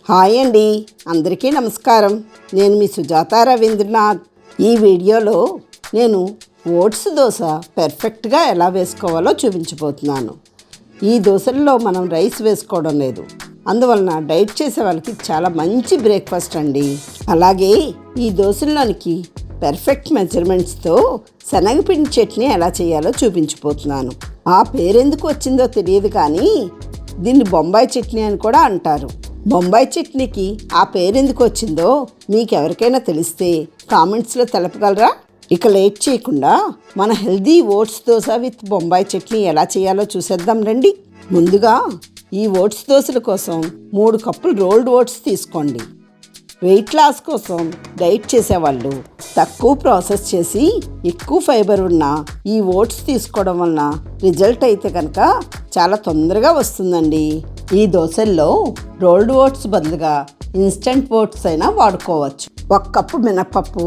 Hi అండి, అందరికీ నమస్కారం. నేను మీ సుజాత రవీంద్రనాథ్. ఈ వీడియోలో నేను ఓట్స్ దోశ పర్ఫెక్ట్గా ఎలా వేసుకోవాలో చూపించబోతున్నాను. ఈ దోశల్లో మనం రైస్ వేసుకోవడం లేదు, అందువలన డైట్ చేసే వాళ్ళకి చాలా మంచి బ్రేక్ఫాస్ట్ అండి. అలాగే ఈ దోశల్లోనికి పర్ఫెక్ట్ మెజర్మెంట్స్తో శనగపిండి చట్నీ ఎలా చేయాలో చూపించబోతున్నాను. ఆ పేరెందుకు వచ్చిందో తెలియదు, కానీ దీన్ని బొంబాయి చట్నీ అని కూడా అంటారు. బొంబాయి చట్నీకి ఆ పేరెందుకు వచ్చిందో మీకు ఎవరికైనా తెలిస్తే కామెంట్స్లో తెలపగలరా? ఇక లేట్ చేయకుండా మన healthy oats dosa with Bombay chutney ఎలా చేయాలో చూసేద్దాం రండి. ముందుగా ఈ ఓట్స్ దోశల కోసం 3 కప్పులు రోల్డ్ ఓట్స్ తీసుకోండి. వెయిట్ లాస్ కోసం డైట్ చేసేవాళ్ళు తక్కువ ప్రాసెస్ చేసి ఎక్కువ ఫైబర్ ఉన్న ఈ ఓట్స్ తీసుకోవడం వలన రిజల్ట్ అయితే కనుక చాలా తొందరగా వస్తుందండి. ఈ దోశల్లో రోల్డ్ ఓట్స్ బదులుగా ఇన్స్టెంట్ ఓట్స్ అయినా వాడుకోవచ్చు. 1 కప్పు మినపప్పు,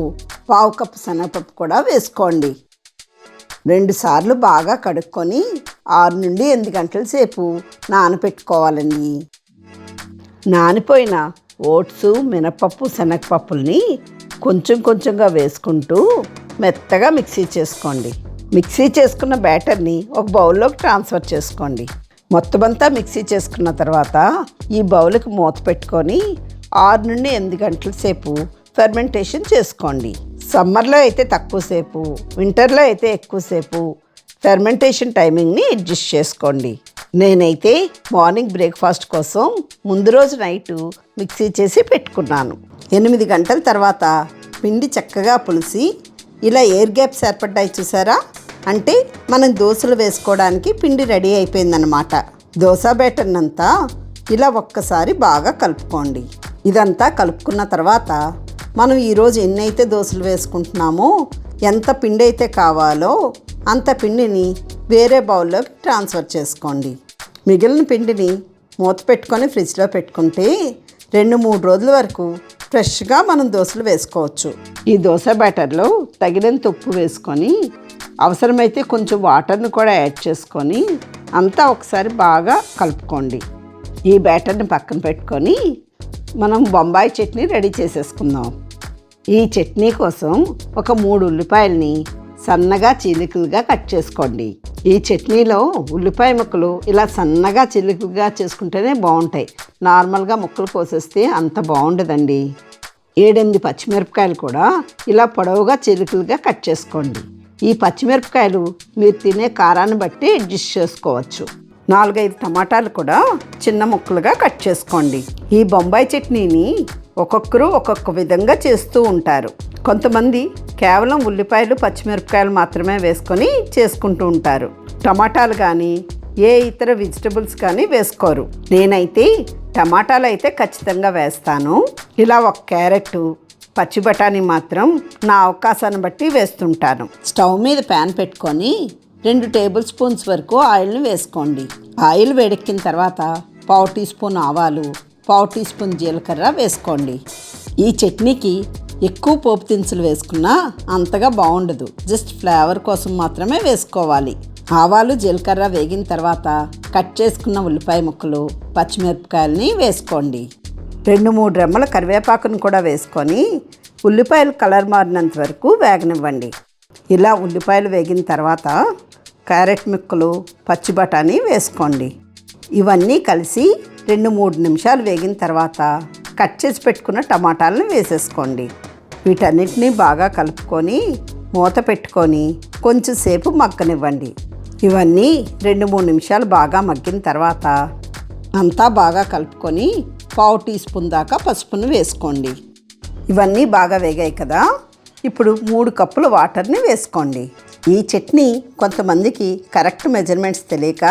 1/2 కప్పు శనగపప్పు కూడా వేసుకోండి. 2 సార్లు బాగా కడుక్కొని 6 నుండి 8 గంటల సేపు నానపెట్టుకోవాలండి. నానిపోయిన ఓట్స్, మినపప్పు, శనగపప్పుల్ని కొంచెం కొంచెంగా వేసుకుంటూ మెత్తగా మిక్సీ చేసుకోండి. మిక్సీ చేసుకున్న బ్యాటర్ని ఒక బౌల్లోకి ట్రాన్స్ఫర్ చేసుకోండి. మొత్తం అంతా మిక్సీ చేసుకున్న తర్వాత ఈ బౌల్కి మూత పెట్టుకొని 6 నుండి 8 గంటల సేపు ఫెర్మెంటేషన్ చేసుకోండి. సమ్మర్లో అయితే తక్కువసేపు, వింటర్లో అయితే ఎక్కువసేపు ఫెర్మెంటేషన్ టైమింగ్ని అడ్జస్ట్ చేసుకోండి. నేనైతే మార్నింగ్ బ్రేక్ఫాస్ట్ కోసం ముందు రోజు నైటు మిక్సీ చేసి పెట్టుకున్నాను. 8 గంటల తర్వాత పిండి చక్కగా పులిసి ఇలా ఎయిర్ గ్యాప్స్ ఏర్పడ్డాయి, చూసారా? అంటే మనం దోశలు వేసుకోవడానికి పిండి రెడీ అయిపోయిందన్నమాట. దోశ బ్యాటర్ని అంతా ఇలా ఒక్కసారి బాగా కలుపుకోండి. ఇదంతా కలుపుకున్న తర్వాత మనం ఈరోజు ఎన్నైతే దోశలు వేసుకుంటున్నామో, ఎంత పిండి అయితే కావాలో అంత పిండిని వేరే బౌల్లోకి ట్రాన్స్ఫర్ చేసుకోండి. మిగిలిన పిండిని మూత పెట్టుకొని ఫ్రిడ్జ్లో పెట్టుకుంటే 2-3 రోజుల వరకు ఫ్రెష్గా మనం దోశలు వేసుకోవచ్చు. ఈ దోశ బ్యాటర్లో తగినంత ఉప్పు వేసుకొని అవసరమైతే కొంచెం వాటర్ని కూడా యాడ్ చేసుకొని అంతా ఒకసారి బాగా కలుపుకోండి. ఈ బ్యాటర్ని పక్కన పెట్టుకొని మనం బొంబాయి చట్నీ రెడీ చేసేసుకుందాం. ఈ చట్నీ కోసం ఒక 3 ఉల్లిపాయలని సన్నగా చీలికలుగా కట్ చేసుకోండి. ఈ చట్నీలో ఉల్లిపాయ ముక్కలు ఇలా సన్నగా చీలికలుగా చేసుకుంటేనే బాగుంటాయి. నార్మల్గా ముక్కలు కోసేస్తే అంత బాగుండదండి. 7-8 పచ్చిమిరపకాయలు కూడా ఇలా పొడవుగా చీలికలుగా కట్ చేసుకోండి. ఈ పచ్చిమిరపకాయలు మీరు తినే కారాన్ని బట్టి అడ్జస్ట్ చేసుకోవచ్చు. 4-5 టమాటాలు కూడా చిన్న ముక్కలుగా కట్ చేసుకోండి. ఈ బొంబాయి చట్నీని ఒక్కొక్కరు ఒక్కొక్క విధంగా చేస్తూ ఉంటారు. కొంతమంది కేవలం ఉల్లిపాయలు, పచ్చిమిరపకాయలు మాత్రమే వేసుకొని చేసుకుంటూ ఉంటారు. టమాటాలు కానీ ఏ ఇతర వెజిటబుల్స్ కానీ వేసుకోరు. నేనైతే టమాటాలు అయితే ఖచ్చితంగా వేస్తాను. ఇలా 1 క్యారెట్, పచ్చి బఠానీ మాత్రం నా అవకాశాన్ని బట్టి వేస్తుంటాను. స్టవ్ మీద ప్యాన్ పెట్టుకొని 2 టేబుల్ స్పూన్స్ వరకు ఆయిల్ని వేసుకోండి. ఆయిల్ వేడెక్కిన తర్వాత 1/2 టీ స్పూన్ ఆవాలు, 1/2 టీ స్పూన్ జీలకర్ర వేసుకోండి. ఈ చట్నీకి ఎక్కువ పోపు దినుసులు వేసుకున్నా అంతగా బాగుండదు. జస్ట్ ఫ్లేవర్ కోసం మాత్రమే వేసుకోవాలి. ఆవాలు, జీలకర్ర వేగిన తర్వాత కట్ చేసుకున్న ఉల్లిపాయ ముక్కలు, పచ్చిమిరపకాయలని వేసుకోండి. 2-3 రెమ్మల కరివేపాకును కూడా వేసుకొని ఉల్లిపాయలు కలర్ మారినంత వరకు వేగనివ్వండి. ఇలా ఉల్లిపాయలు వేగిన తర్వాత క్యారెట్ ముక్కలు, పచ్చి బఠానీ వేసుకోండి. ఇవన్నీ కలిసి 2-3 నిమిషాలు వేగిన తర్వాత కట్ చేసి పెట్టుకున్న టమాటాలను వేసేసుకోండి. వీటన్నిటినీ బాగా కలుపుకొని మూత పెట్టుకొని కొంచెం సేపు మగ్గనివ్వండి. ఇవన్నీ 2-3 నిమిషాలు బాగా మగ్గిన తర్వాత అంతా బాగా కలుపుకొని 1/2 టీ స్పూన్ దాకా పసుపును వేసుకోండి. ఇవన్నీ బాగా వేగాయి కదా, ఇప్పుడు 3 కప్పుల వాటర్ని వేసుకోండి. ఈ చట్నీ కొంతమందికి కరెక్ట్ మెజర్మెంట్స్ తెలియక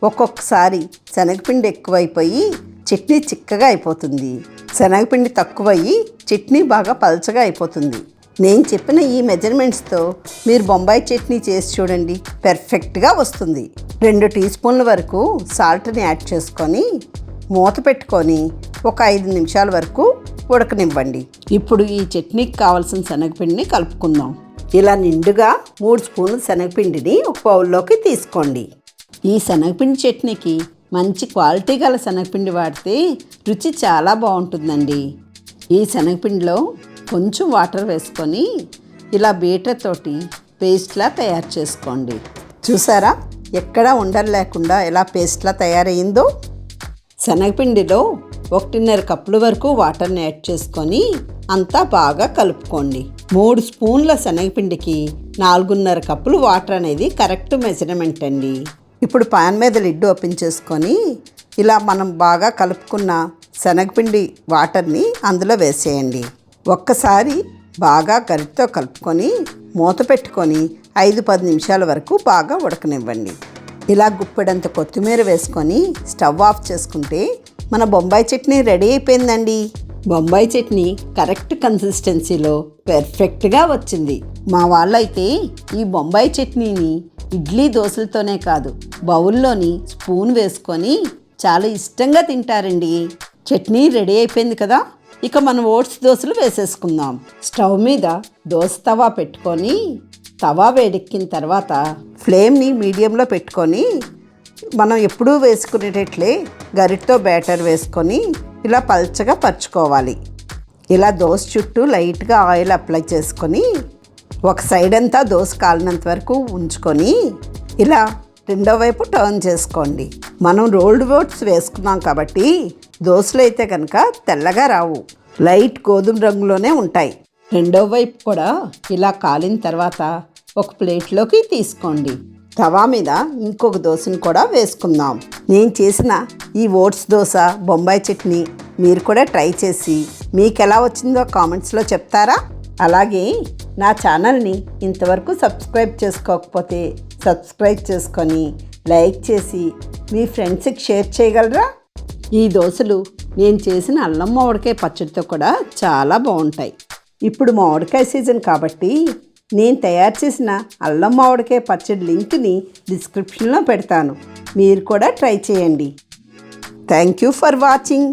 ఒక్కొక్కసారి శనగపిండి ఎక్కువైపోయి చట్నీ చిక్కగా అయిపోతుంది, శనగపిండి తక్కువయ్యి చట్నీ బాగా పల్చగా అయిపోతుంది. నేను చెప్పిన ఈ మెజర్మెంట్స్తో మీరు బొంబాయి చట్నీ చేసి చూడండి, పర్ఫెక్ట్గా వస్తుంది. 2 టీ స్పూన్ల వరకు సాల్ట్ని యాడ్ చేసుకొని మూత పెట్టుకొని ఒక 5 నిమిషాల వరకు ఉడకనివ్వండి. ఇప్పుడు ఈ చట్నీకి కావాల్సిన శనగపిండిని కలుపుకుందాం. ఇలా నిండుగా 3 స్పూన్ల శనగపిండిని ఒక బౌల్లోకి తీసుకోండి. ఈ శనగపిండి చట్నీకి మంచి క్వాలిటీ గల శనగపిండి వాడితే రుచి చాలా బాగుంటుందండి. ఈ శనగపిండిలో కొంచెం వాటర్ వేసుకొని ఇలా బీటర్ తోటి పేస్ట్లా తయారు చేసుకోండి. చూసారా ఎక్కడా ఉండలు లేకుండా ఎలా పేస్ట్లా తయారయ్యిందో. శనగపిండిలో 1.5 కప్పుల వరకు వాటర్ని యాడ్ చేసుకొని అంతా బాగా కలుపుకోండి. 3 స్పూన్ల శనగపిండికి 4.5 కప్పులు వాటర్ అనేది కరెక్ట్ మెజర్మెంట్ అండి. ఇప్పుడు పాన్ మీద లిడ్ ఓపెన్ చేసుకొని ఇలా మనం బాగా కలుపుకున్న శనగపిండి వాటర్ని అందులో వేసేయండి. ఒక్కసారి బాగా గరిటతో కలుపుకొని మూత పెట్టుకొని 5-10 నిమిషాల వరకు బాగా ఉడకనివ్వండి. ఇలా గుప్పెడంత కొత్తిమీర వేసుకొని స్టవ్ ఆఫ్ చేసుకుంటే మన బొంబాయి చట్నీ రెడీ అయిపోయిందండి. బొంబాయి చట్నీ కరెక్ట్ కన్సిస్టెన్సీలో పర్ఫెక్ట్గా వచ్చింది. మా వాళ్ళైతే ఈ బొంబాయి చట్నీని ఇడ్లీ దోశలతోనే కాదు బౌల్లోని స్పూన్ వేసుకొని చాలా ఇష్టంగా తింటారండి. చట్నీ రెడీ అయిపోయింది కదా, ఇక మనం ఓట్స్ దోశలు వేసేసుకుందాం. స్టవ్ మీద దోశ తవా పెట్టుకొని తవా వేడెక్కిన తర్వాత ఫ్లేమ్ని మీడియంలో పెట్టుకొని మనం ఎప్పుడూ వేసుకునేటట్లే గరిటతో బ్యాటర్ వేసుకొని ఇలా పల్చగా పరుచుకోవాలి. ఇలా దోశ చుట్టూ లైట్గా ఆయిల్ అప్లై చేసుకొని ఒక సైడ్ అంతా దోశ కాలినంత వరకు ఉంచుకొని ఇలా రెండో వైపు టర్న్ చేసుకోండి. మనం రోల్డ్ ఓట్స్ వేసుకున్నాం కాబట్టి దోశలు అయితే కనుక తెల్లగా రావు, లైట్ గోధుమ రంగులోనే ఉంటాయి. రెండో వైపు కూడా ఇలా కాలిన తర్వాత ఒక ప్లేట్లోకి తీసుకోండి. తవా మీద ఇంకొక దోశను కూడా వేసుకుందాం. నేను చేసిన ఈ ఓట్స్ దోశ బొంబాయి చట్నీ మీరు కూడా ట్రై చేసి మీకు ఎలా వచ్చిందో కామెంట్స్లో చెప్తారా? అలాగే నా ఛానల్ని ఇంతవరకు సబ్స్క్రైబ్ చేసుకోకపోతే సబ్స్క్రైబ్ చేసుకొని లైక్ చేసి మీ ఫ్రెండ్స్కి షేర్ చేయగలరా? ఈ దోశలు నేను చేసిన అల్లం మామిడికాయ పచ్చడితో కూడా చాలా బాగుంటాయి. ఇప్పుడు మామిడికాయ సీజన్ కాబట్టి నేను తయారు చేసిన అల్లం మామిడికాయ పచ్చడి లింక్ని డిస్క్రిప్షన్లో పెడతాను. మీరు కూడా ట్రై చేయండి. Thank you for watching.